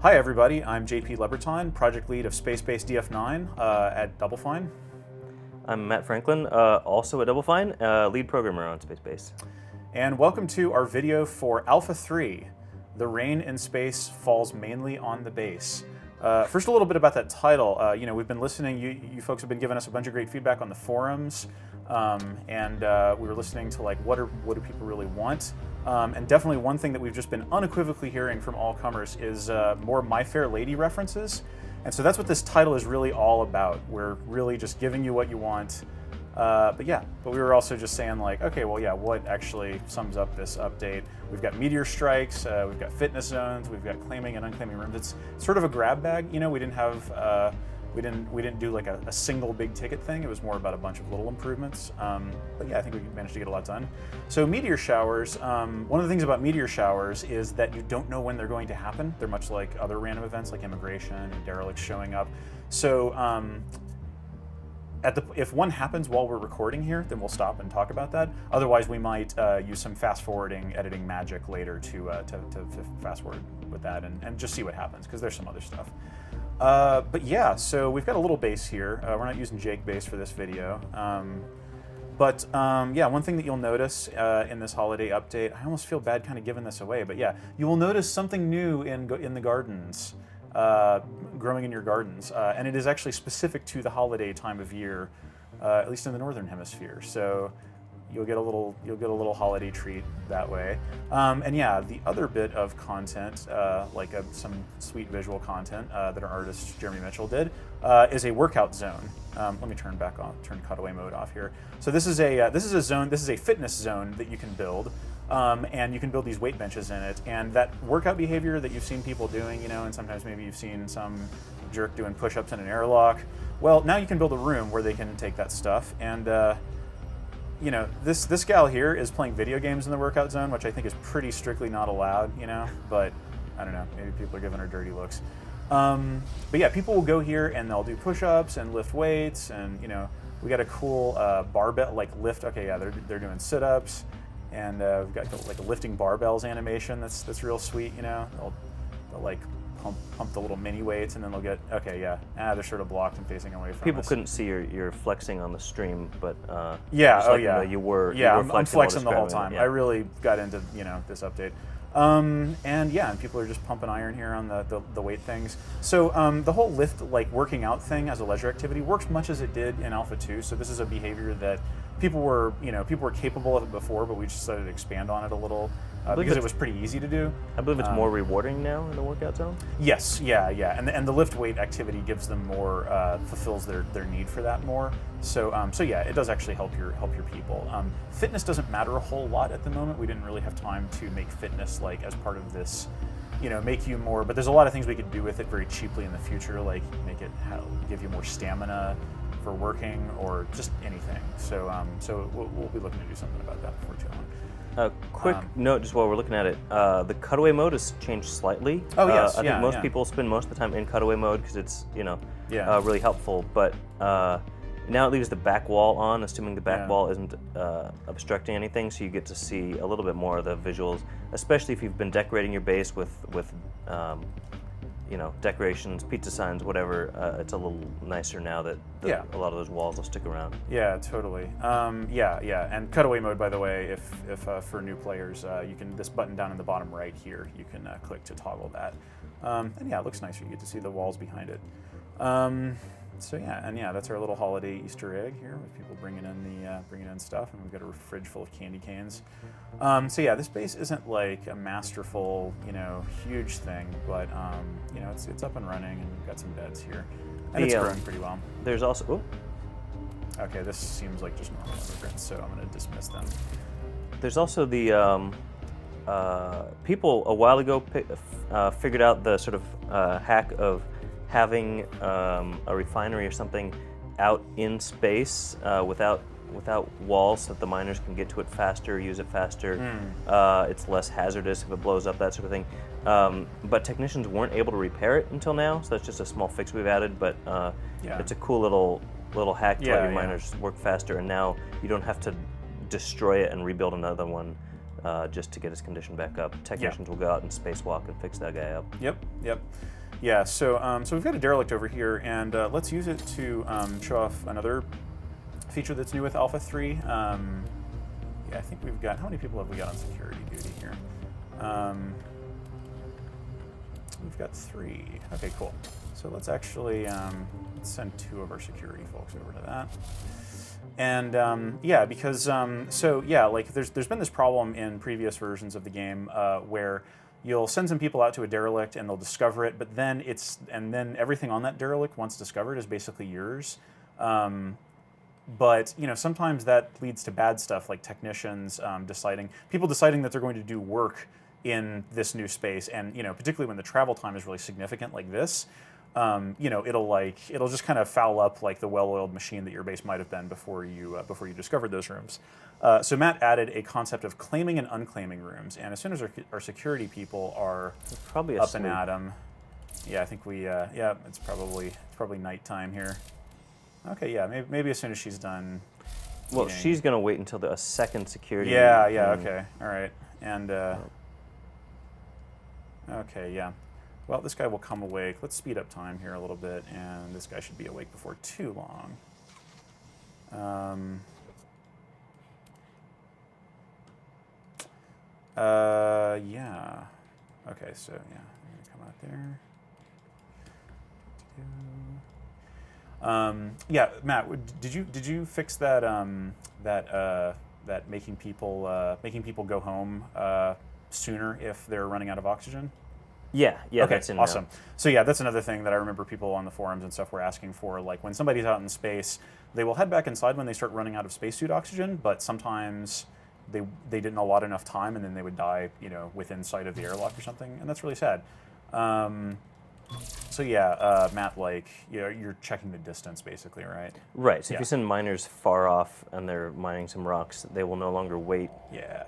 Hi everybody, I'm JP LeBreton, project lead of Spacebase DF-9 at Double Fine. I'm Matt Franklin, also at Double Fine, lead programmer on Spacebase. And welcome to our video for Alpha 3. The rain in space falls mainly on the base. First, a little bit about that title. We've been listening, you folks have been giving us a bunch of great feedback on the forums, and we were listening to like what do people really want. And definitely one thing that we've just been unequivocally hearing from all comers is more My Fair Lady references. And so that's what this title is really all about. We're really just giving you what you want. But we were also just saying like, okay, well, yeah, what actually sums up this update? We've got meteor strikes, we've got fitness zones, we've got claiming and unclaiming rooms. It's sort of a grab bag, you know. We didn't have, we didn't do like a single big ticket thing. It was more about a bunch of little improvements. But yeah, I think we managed to get a lot done. So meteor showers. One of the things about meteor showers is that you don't know when they're going to happen. They're much like other random events like immigration and derelicts showing up. So. If one happens while we're recording here, then we'll stop and talk about that. Otherwise, we might use some fast forwarding editing magic later to fast forward with that and just see what happens, because there's some other stuff. But yeah, so we've got a little base here. We're not using Jake base for this video. Yeah, one thing that you'll notice in this holiday update, I almost feel bad kind of giving this away, but yeah, you will notice something new in the gardens. Growing in your gardens, and it is actually specific to the holiday time of year, at least in the northern hemisphere. So you'll get a little holiday treat that way. And yeah, the other bit of content, some sweet visual content that our artist Jeremy Mitchell did, is a workout zone. Let me turn cutaway mode off here. So this is a fitness zone that you can build. And you can build these weight benches in it, and that workout behavior that you've seen people doing, and sometimes maybe you've seen some jerk doing push-ups in an airlock. Well, now you can build a room where they can take that stuff, and this gal here is playing video games in the workout zone, which I think is pretty strictly not allowed, but I don't know, maybe people are giving her dirty looks. But yeah, people will go here and they'll do push-ups and lift weights, and we got a cool barbell lift. Okay, yeah, they're doing sit-ups. And we've got like a lifting barbells animation that's real sweet, They'll like pump the little mini weights, and then they'll get, okay, yeah, they're sort of blocked and facing away from People us. couldn't see your flexing on the stream, but yeah, you were I'm flexing the whole time. Yeah. I really got into this update. And people are just pumping iron here on the weight things. So the whole lift, working out thing as a leisure activity works much as it did in Alpha 2. So this is a behavior that people were capable of it before, but we just decided to expand on it a little because it was pretty easy to do. I believe it's more rewarding now in the workout zone. Yes, yeah, and the lift weight activity gives them more, fulfills their need for that more. So yeah, it does actually help your people. Fitness doesn't matter a whole lot at the moment. We didn't really have time to make fitness as part of this, make you more. But there's a lot of things we could do with it very cheaply in the future, like make it give you more stamina for working or just anything. So we'll be looking to do something about that before too long. Quick note, just while we're looking at it, the cutaway mode has changed slightly. Oh yes, I think most people spend most of the time in cutaway mode because it's really helpful. But now it leaves the back wall on, assuming the back wall isn't obstructing anything, so you get to see a little bit more of the visuals, especially if you've been decorating your base with decorations, pizza signs, whatever. It's a little nicer now that a lot of those walls will stick around. Yeah, totally. And cutaway mode, by the way, if for new players, you can, this button down in the bottom right here, you can click to toggle that. And yeah, it looks nicer. You get to see the walls behind it. So yeah, that's our little holiday Easter egg here with people bringing in stuff, and we've got a fridge full of candy canes. So yeah, this base isn't like a masterful, huge thing, but it's up and running, and we've got some beds here, and it's growing pretty well. There's also okay, this seems like just normal immigrants, so I'm going to dismiss them. There's also the people a while ago figured out the sort of hack of having a refinery or something out in space without walls, so that the miners can get to it faster, use it faster. It's less hazardous if it blows up, that sort of thing. But technicians weren't able to repair it until now, so that's just a small fix we've added. But it's a cool little hack to let your miners work faster, and now you don't have to destroy it and rebuild another one just to get his condition back up. Technicians will go out and spacewalk and fix that guy up. Yep. Yeah, so we've got a derelict over here, and let's use it to show off another feature that's new with Alpha 3. Yeah, I think we've got, how many people have we got on security duty here? We've got 3. Okay, cool. So let's actually let's send 2 of our security folks over to that. And yeah, because so yeah, like there's been this problem in previous versions of the game where you'll send some people out to a derelict and they'll discover it, but then then everything on that derelict once discovered is basically yours. But you know, sometimes that leads to bad stuff, like technicians people deciding that they're going to do work in this new space, and you know, particularly when the travel time is really significant, like this. You know, it'll just kind of foul up like the well-oiled machine that your base might have been before you discovered those rooms. So Matt added a concept of claiming and unclaiming rooms, and as soon as our security people are probably up and at 'em, yeah, I think we yeah, it's probably nighttime here. Okay, yeah, maybe as soon as she's done. Well, eating. she's gonna wait until a second security. Yeah, okay, all right, and okay, yeah. Well, this guy will come awake. Let's speed up time here a little bit, and this guy should be awake before too long. Yeah. Okay, so yeah, I'm gonna come out there. Yeah, Matt, did you fix that that making people go home sooner if they're running out of oxygen? Yeah, Okay, that's in awesome. So yeah, that's another thing that I remember people on the forums and stuff were asking for. Like when somebody's out in space, they will head back inside when they start running out of spacesuit oxygen, but sometimes they didn't allot enough time, and then they would die, you know, within sight of the airlock or something, and that's really sad. So yeah, Matt, like you're checking the distance basically, right? Right. So Yeah. if you send miners far off and they're mining some rocks, they will no longer wait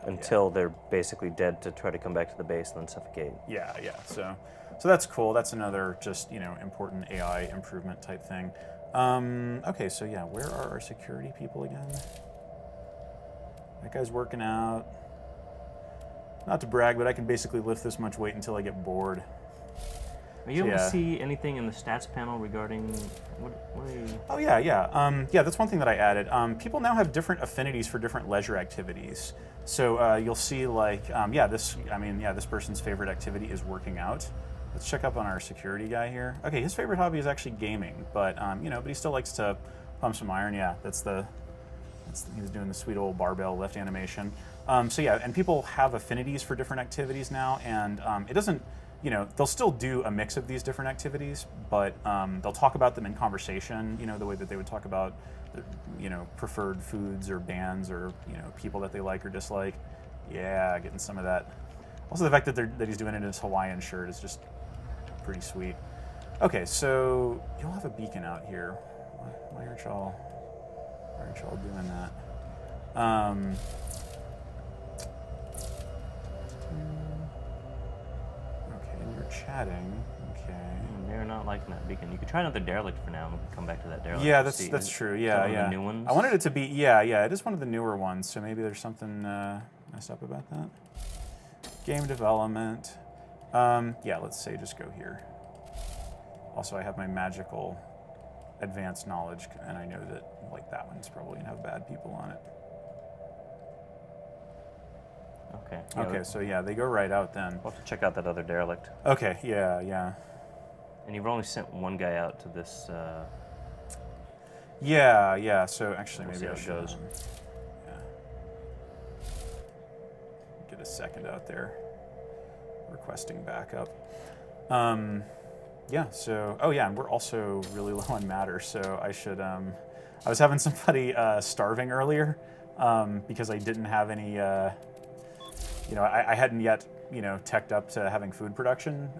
until they're basically dead to try to come back to the base and then suffocate. Yeah. So that's cool. That's another just, you know, important AI improvement type thing. Okay, so yeah, where are our security people again? That guy's working out. Not to brag, but I can basically lift this much weight until I get bored. Are you able to see anything in the stats panel regarding what are you? Oh yeah. Yeah, that's one thing that I added. People now have different affinities for different leisure activities. So you'll see like, this person's favorite activity is working out. Let's check up on our security guy here. Okay, his favorite hobby is actually gaming, but but he still likes to pump some iron. Yeah, he's doing the sweet old barbell lift animation. So yeah, and people have affinities for different activities now, and it doesn't. You know, they'll still do a mix of these different activities, but they'll talk about them in conversation, you know, the way that they would talk about, you know, preferred foods or bands or, you know, people that they like or dislike. Yeah, getting some of that. Also, the fact that he's doing it in his Hawaiian shirt is just pretty sweet. Okay, so you'll have a beacon out here. Why aren't y'all doing that? Chatting. Okay. They're not liking that beacon. You could try another derelict for now, and we can come back to that derelict. Yeah, that's true. Yeah. One of the new ones. I wanted it to be. Yeah. It is one of the newer ones. So maybe there's something messed up about that. Game development. Yeah. Let's say just go here. Also, I have my magical advanced knowledge, and I know that like that one's probably gonna have bad people on it. Okay. Okay, so yeah, they go right out then. We'll have to check out that other derelict. Okay, yeah. And you've only sent one guy out to this. Yeah. So actually, we'll maybe I see should. how it goes. Yeah. Get a second out there. Requesting backup. Yeah. So, and we're also really low on matter. So I should. I was having somebody starving earlier because I didn't have any. I hadn't yet, teched up to having food production,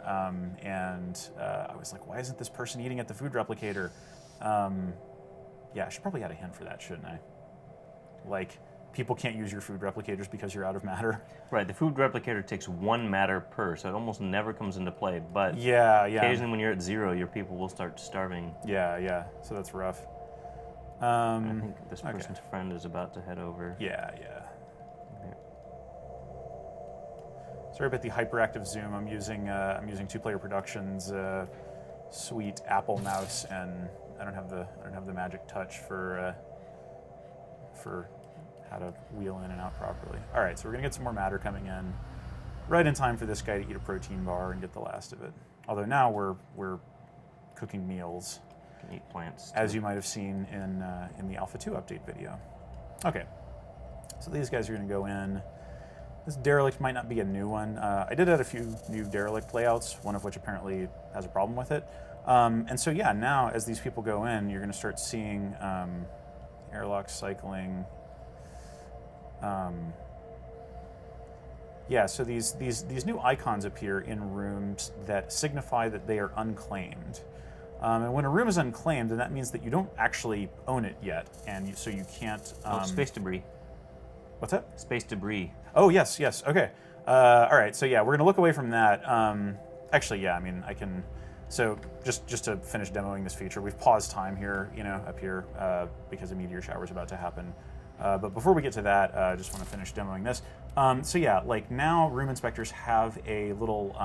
and I was like, why isn't this person eating at the food replicator? Yeah, I should probably add a hint for that, shouldn't I? Like, people can't use your food replicators because you're out of matter. Right, the food replicator takes 1 matter per, so it almost never comes into play, but yeah. Occasionally when you're at 0, your people will start starving. Yeah, so that's rough. I think this person's friend is about to head over. Yeah. Sorry about the hyperactive zoom. I'm using 2Player Productions sweet Apple mouse, and I don't have the magic touch for how to wheel in and out properly. All right, so we're gonna get some more matter coming in, right in time for this guy to eat a protein bar and get the last of it. Although now we're cooking meals. You can eat plants too. As you might have seen in the Alpha 2 update video. Okay, so these guys are gonna go in. This derelict might not be a new one. I did add a few new derelict layouts, one of which apparently has a problem with it. And so yeah, now as these people go in, you're gonna start seeing airlock cycling. Yeah, so these new icons appear in rooms that signify that they are unclaimed. And when a room is unclaimed, then that means that you don't actually own it yet, and so you can't. Space debris. What's that? Space debris. Oh yes, yes. Okay. All right. So yeah, we're gonna look away from that. Actually, yeah. I mean, I can. So just to finish demoing this feature, we've paused time here, up here, because a meteor shower is about to happen. But before we get to that, I just want to finish demoing this. So yeah, like now room inspectors have a little,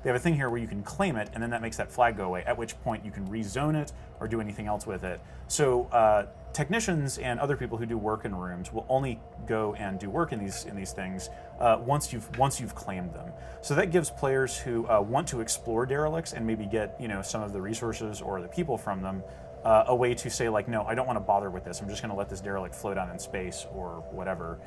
they have a thing here where you can claim it, and then that makes that flag go away, at which point you can rezone it or do anything else with it. So technicians and other people who do work in rooms will only go and do work in these things once you've claimed them. So that gives players who want to explore derelicts and maybe get some of the resources or the people from them a way to say, like, no, I don't want to bother with this. I'm just going to let this derelict float out in space or whatever.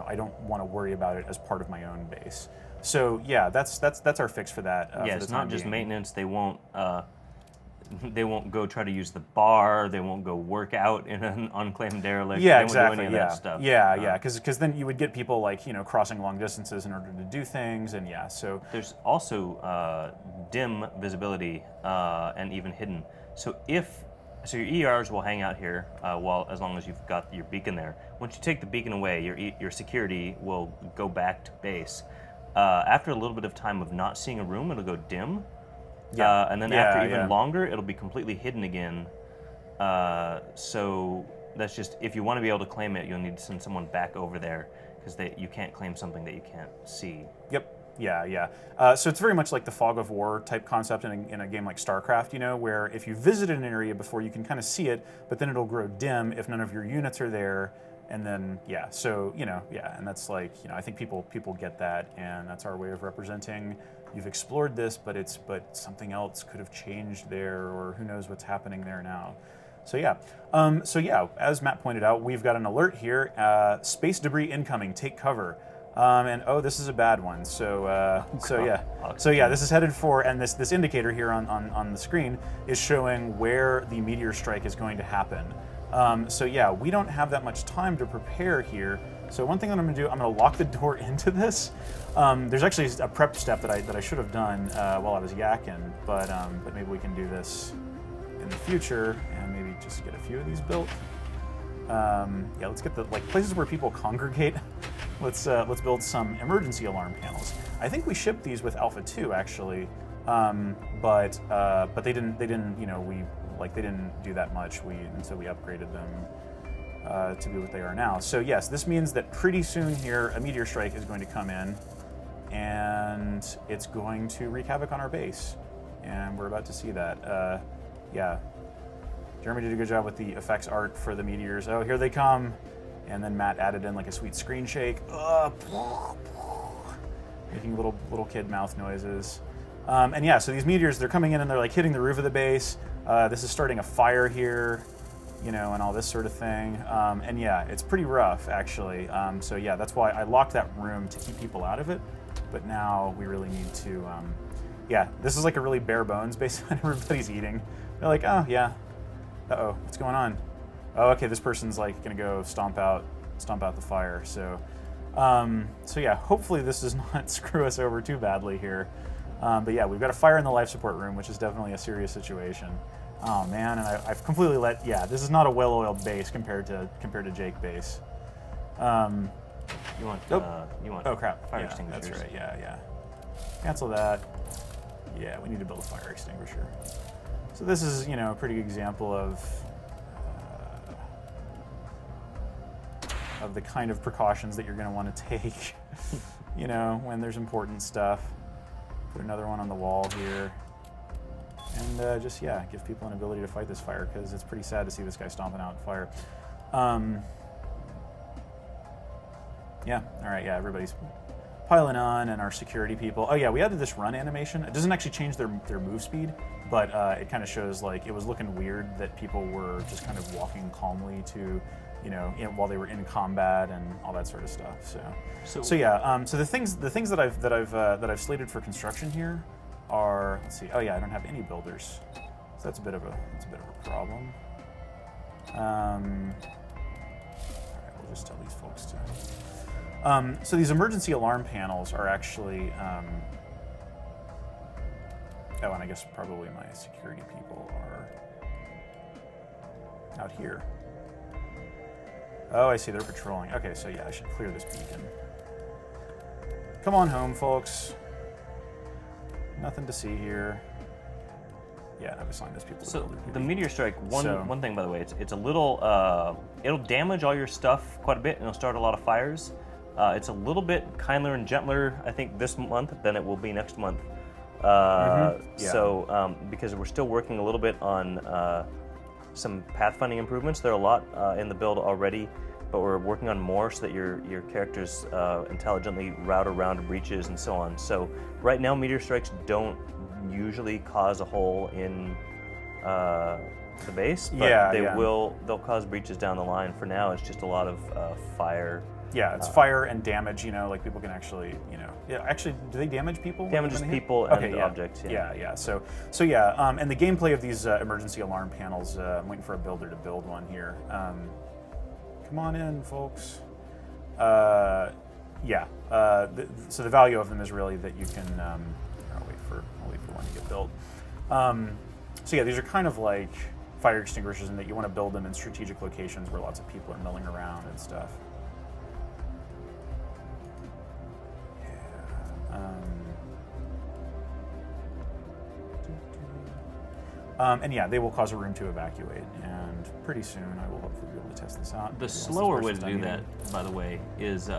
I don't want to worry about it as part of my own base. So yeah, that's our fix for that. Yeah, it's not just maintenance. They won't go try to use the bar. They won't go work out in an unclaimed derelict. Yeah, they exactly. Won't do any of that stuff. Yeah, because then you would get people like crossing long distances in order to do things, and yeah. So there's also dim visibility and even hidden. So your ERs will hang out here as long as you've got your beacon there. Once you take the beacon away, your security will go back to base. After a little bit of time of not seeing a room, it'll go dim. Yeah. And then after even longer, it'll be completely hidden again. So that's just, if you want to be able to claim it, you'll need to send someone back over there, because you can't claim something that you can't see. Yep. Yeah. So it's very much like the fog of war type concept in a game like StarCraft, where if you visited an area before, you can kind of see it, but then it'll grow dim if none of your units are there. And then, yeah, so, and that's like, I think people get that, and that's our way of representing, you've explored this, but something else could have changed there, or who knows what's happening there now. So yeah, as Matt pointed out, we've got an alert here, space debris incoming, take cover. And oh, this is a bad one. So this is headed for, and this indicator here on the screen is showing where the meteor strike is going to happen. So yeah, we don't have that much time to prepare here. So one thing that I'm going to do, I'm going to lock the door into this. There's actually a prep step that I should have done while I was yakking, but maybe we can do this in the future and maybe just get a few of these built. Yeah, let's get the places where people congregate. Let's build some emergency alarm panels. I think we shipped these with Alpha 2 actually, but they didn't they didn't do that much. And so we upgraded them to be what they are now. So yes, this means that pretty soon here a meteor strike is going to come in, and it's going to wreak havoc on our base, and we're about to see that. Yeah. Jeremy did a good job with the effects art for the meteors. Oh, here they come. And then Matt added in like a sweet screen shake. Making little kid mouth noises. And yeah, so these meteors, they're coming in and they're like hitting the roof of the base. This is starting a fire here, and all this sort of thing. And yeah, it's pretty rough actually. So yeah, that's why I locked that room to keep people out of it. But now we really need to, yeah, this is like a really bare bones based on everybody's eating. They're like, oh yeah. Uh-oh, what's going on? Oh, okay, this person's like gonna go stomp out the fire. So yeah, hopefully this does not screw us over too badly here. But yeah, we've got a fire in the life support room, which is definitely a serious situation. Oh man, and I've completely this is not a well-oiled base compared to Jake base. You want oh crap, fire extinguishers. That's right, yeah. Cancel that. Yeah, we need to build a fire extinguisher. So this is, a pretty good example of the kind of precautions that you're going to want to take you know, when there's important stuff. Put another one on the wall here. And just, yeah, give people an ability to fight this fire, because it's pretty sad to see this guy stomping out fire. Yeah, all right, yeah, everybody's piling on, and our security people. Oh yeah, we added this run animation. It doesn't actually change their move speed, but it kind of shows, like, it was looking weird that people were just kind of walking calmly to, you know, while they were in combat and all that sort of stuff. So yeah, so the things that I've slated for construction here are, let's see. Oh yeah, I don't have any builders, so that's a bit of a problem. All right, we'll just tell these folks to. So these emergency alarm panels are actually. Oh, and I guess probably my security people are out here. Oh, I see, they're patrolling. Okay, so yeah, I should clear this beacon. Come on home, folks. Nothing to see here. Yeah, I've assigned those people. So the meteor strike. One thing, by the way, it's a little. It'll damage all your stuff quite a bit, and it'll start a lot of fires. It's a little bit kinder and gentler, I think, this month than it will be next month. Yeah. So because we're still working a little bit on some pathfinding improvements. There are a lot in the build already, but we're working on more so that your characters intelligently route around breaches and so on. So right now, meteor strikes don't usually cause a hole in the base, but they'll cause breaches down the line. For now, it's just a lot of fire. Yeah, it's fire and damage, you know, like people can actually, you know, yeah, actually, do they damage people? Damages people and objects, yeah. So yeah, and the gameplay of these emergency alarm panels, I'm waiting for a builder to build one here. Come on in, folks. So the value of them is really that you can, I'll wait for one to get built. So yeah, these are kind of like fire extinguishers in that you want to build them in strategic locations where lots of people are milling around and stuff. And yeah, they will cause a room to evacuate, and pretty soon I will hopefully be able to test this out. The slower way to do that, by the way, is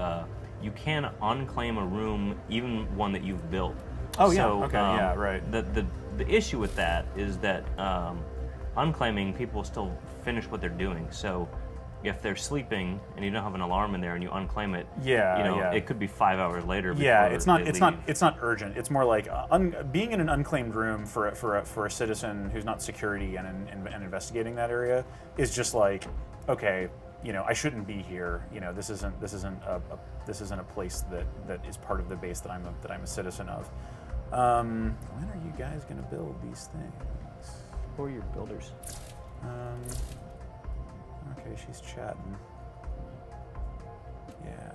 you can unclaim a room, even one that you've built. Oh yeah, okay, yeah, right. The issue with that is that unclaiming, people still finish what they're doing. So if they're sleeping and you don't have an alarm in there and you unclaim it, it could be 5 hours later. Yeah, it's not urgent. It's more like being in an unclaimed room for a citizen who's not security and investigating that area is just like, okay, you know, I shouldn't be here. You know, this isn't a place that is part of the base that I'm a citizen of. When are you guys gonna build these things? Who are your builders? Okay, she's chatting. Yeah.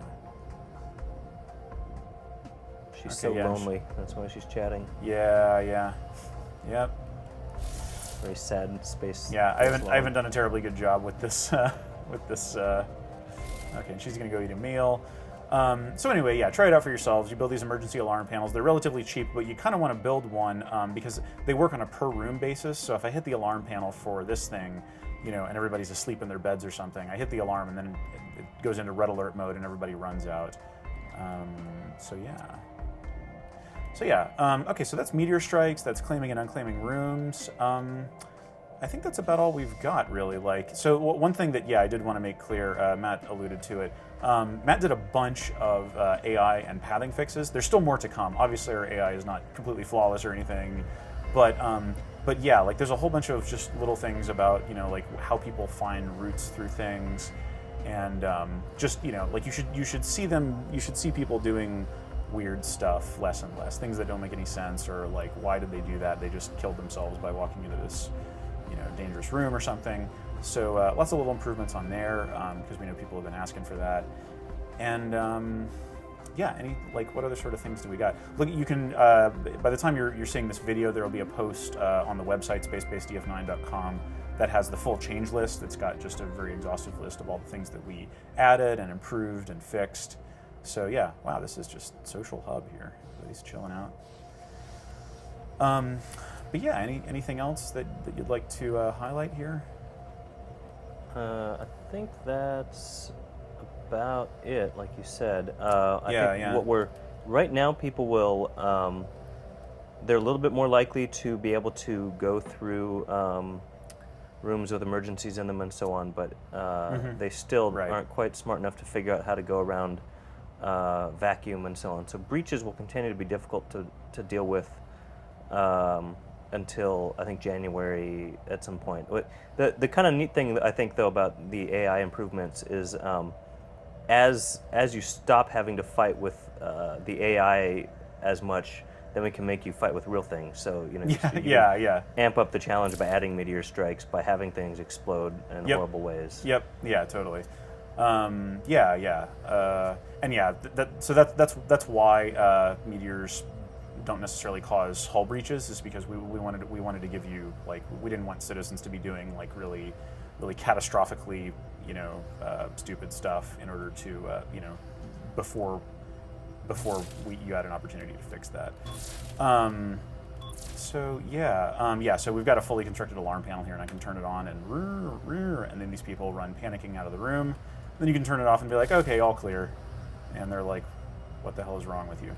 She's so lonely. That's why she's chatting. Yeah. Yep. Very sad space. Yeah, I haven't done a terribly good job with this. Okay, and she's gonna go eat a meal. So anyway, yeah, try it out for yourselves. You build these emergency alarm panels. They're relatively cheap, but you kind of want to build one because they work on a per room basis. So if I hit the alarm panel for this thing, you know, and everybody's asleep in their beds or something, I hit the alarm and then it goes into red alert mode and everybody runs out. Okay, so that's meteor strikes. That's claiming and unclaiming rooms. I think that's about all we've got, really. So one thing that, I did want to make clear, Matt alluded to it. Matt did a bunch of AI and pathing fixes. There's still more to come. Obviously, our AI is not completely flawless or anything, but yeah, like there's a whole bunch of just little things about, you know, like how people find routes through things, and just, you know, like you should see people doing weird stuff less and less, things that don't make any sense, or like, why did they do that? They just killed themselves by walking into this, you know, dangerous room or something. So lots of little improvements on there, because we know people have been asking for that. And what other sort of things do we got? Look, you can, by the time you're seeing this video, there will be a post on the website, Spacebase DF9.com, that has the full change list. It's got just a very exhaustive list of all the things that we added and improved and fixed. So yeah, wow, this is just social hub here. Everybody's chilling out. But yeah, anything else that you'd like to highlight here? I think that's about it, like you said. I think what we're right now, people will. They're a little bit more likely to be able to go through rooms with emergencies in them and so on, but they still Right. aren't quite smart enough to figure out how to go around vacuum and so on. So breaches will continue to be difficult to deal with until I think January at some point. The kind of neat thing that I think though about the AI improvements is as you stop having to fight with the AI as much, then we can make you fight with real things. So you can Yeah. amp up the challenge by adding meteor strikes, by having things explode in Yep. horrible ways. Yep. Yeah. Totally. Yeah. And yeah, so that's why meteors don't necessarily cause hull breaches, is because we wanted to give you, like, we didn't want citizens to be doing like really catastrophically stupid stuff in order to before you had an opportunity to fix that. So we've got a fully constructed alarm panel here, and I can turn it on and then these people run panicking out of the room. Then you can turn it off and be like, okay, all clear. And they're like, what the hell is wrong with you?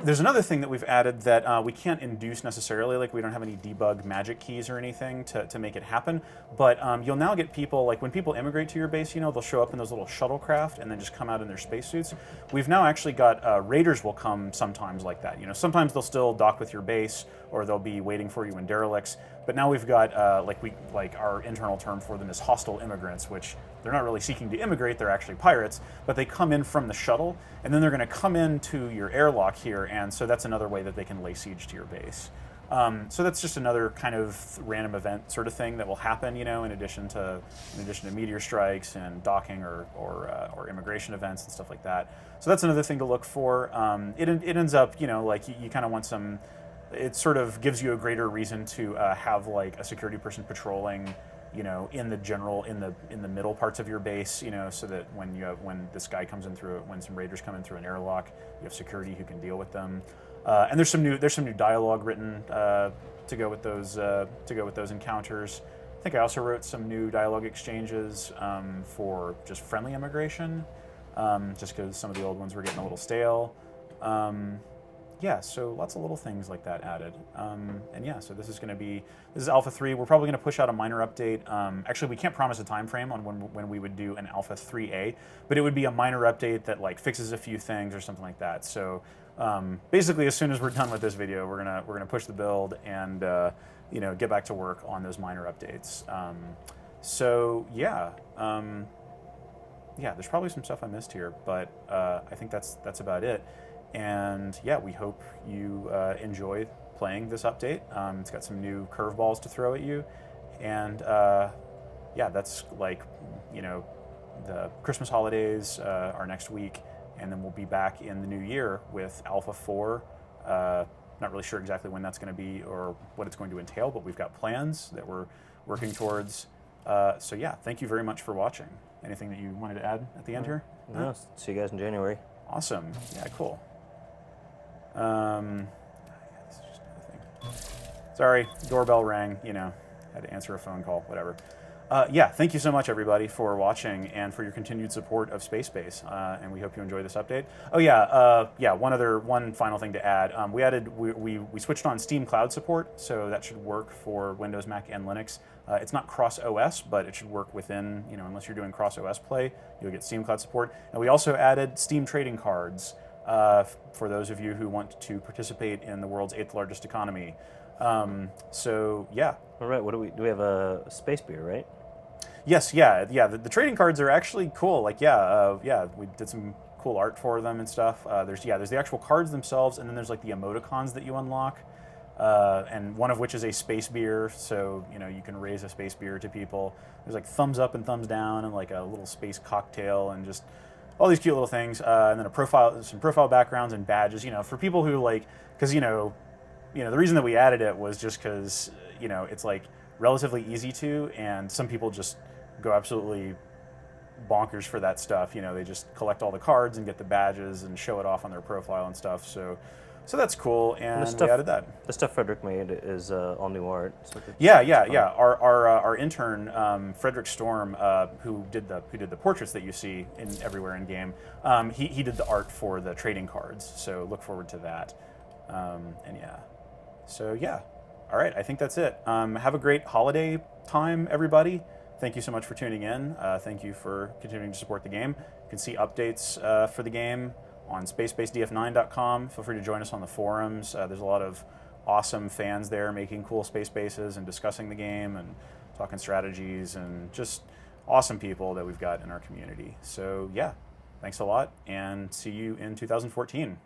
There's another thing that we've added that we can't induce necessarily, like we don't have any debug magic keys or anything to make it happen, but you'll now get people, like when people immigrate to your base, they'll show up in those little shuttlecraft and then just come out in their spacesuits. We've now actually got raiders will come sometimes like that. Sometimes they'll still dock with your base, or they'll be waiting for you in derelicts, but now we've got our internal term for them is hostile immigrants, which they're not really seeking to immigrate, they're actually pirates, but they come in from the shuttle, and then they're going to come into your airlock here, and so that's another way that they can lay siege to your base. So that's just another kind of random event sort of thing that will happen, in addition to meteor strikes and docking or immigration events and stuff like that. So that's another thing to look for. It ends up, like you kind of want some. It sort of gives you a greater reason to have like a security person patrolling, in the middle parts of your base, so that when this guy comes in through it, when some raiders come in through an airlock, you have security who can deal with them. And there's some new dialogue written to go with those encounters. I think I also wrote some new dialogue exchanges for just friendly immigration, just because some of the old ones were getting a little stale. So lots of little things like that added. So this is Alpha 3. We're probably going to push out a minor update. Actually, we can't promise a time frame on when we would do an Alpha 3A, but it would be a minor update that like fixes a few things or something like that. So basically, as soon as we're done with this video, we're gonna push the build and get back to work on those minor updates. There's probably some stuff I missed here, but I think that's about it. And yeah, we hope you enjoy playing this update. It's got some new curveballs to throw at you, and that's like the Christmas holidays are next week, and then we'll be back in the new year with Alpha 4. Not really sure exactly when that's going to be or what it's going to entail, but we've got plans that we're working towards. Thank you very much for watching. Anything that you wanted to add at the end here? No, see you guys in January. Awesome. Yeah, cool. This is just another thing. Sorry, doorbell rang. Had to answer a phone call. Whatever. Thank you so much, everybody, for watching and for your continued support of Spacebase. And we hope you enjoy this update. One final thing to add. We switched on Steam Cloud support, so that should work for Windows, Mac, and Linux. It's not cross OS, but it should work within. Unless you're doing cross OS play, you'll get Steam Cloud support. And we also added Steam trading cards for those of you who want to participate in the world's 8th largest economy. All right. What do we have a space beer, right? Yes, yeah. The trading cards are actually cool. We did some cool art for them and stuff. There's the actual cards themselves, and then there's like the emoticons that you unlock, and one of which is a space beer. So you can raise a space beer to people. There's like thumbs up and thumbs down, and like a little space cocktail, and just all these cute little things. And then some profile backgrounds and badges. For people who like, because the reason that we added it was just because it's like relatively easy to, and some people just go absolutely bonkers for that stuff. They just collect all the cards and get the badges and show it off on their profile and stuff. So So that's cool, and stuff- we added that. The stuff Frederick made is all new art. So Yeah. Our intern Frederick Storm, who did the portraits that you see everywhere in game, he did the art for the trading cards. So look forward to that. And yeah, so yeah, all right. I think that's it. Have a great holiday time, everybody. Thank you so much for tuning in. Thank you for continuing to support the game. You can see updates for the game on SpacebaseDF9.com. Feel free to join us on the forums. There's a lot of awesome fans there making cool space bases and discussing the game and talking strategies, and just awesome people that we've got in our community. So yeah, thanks a lot, and see you in 2014.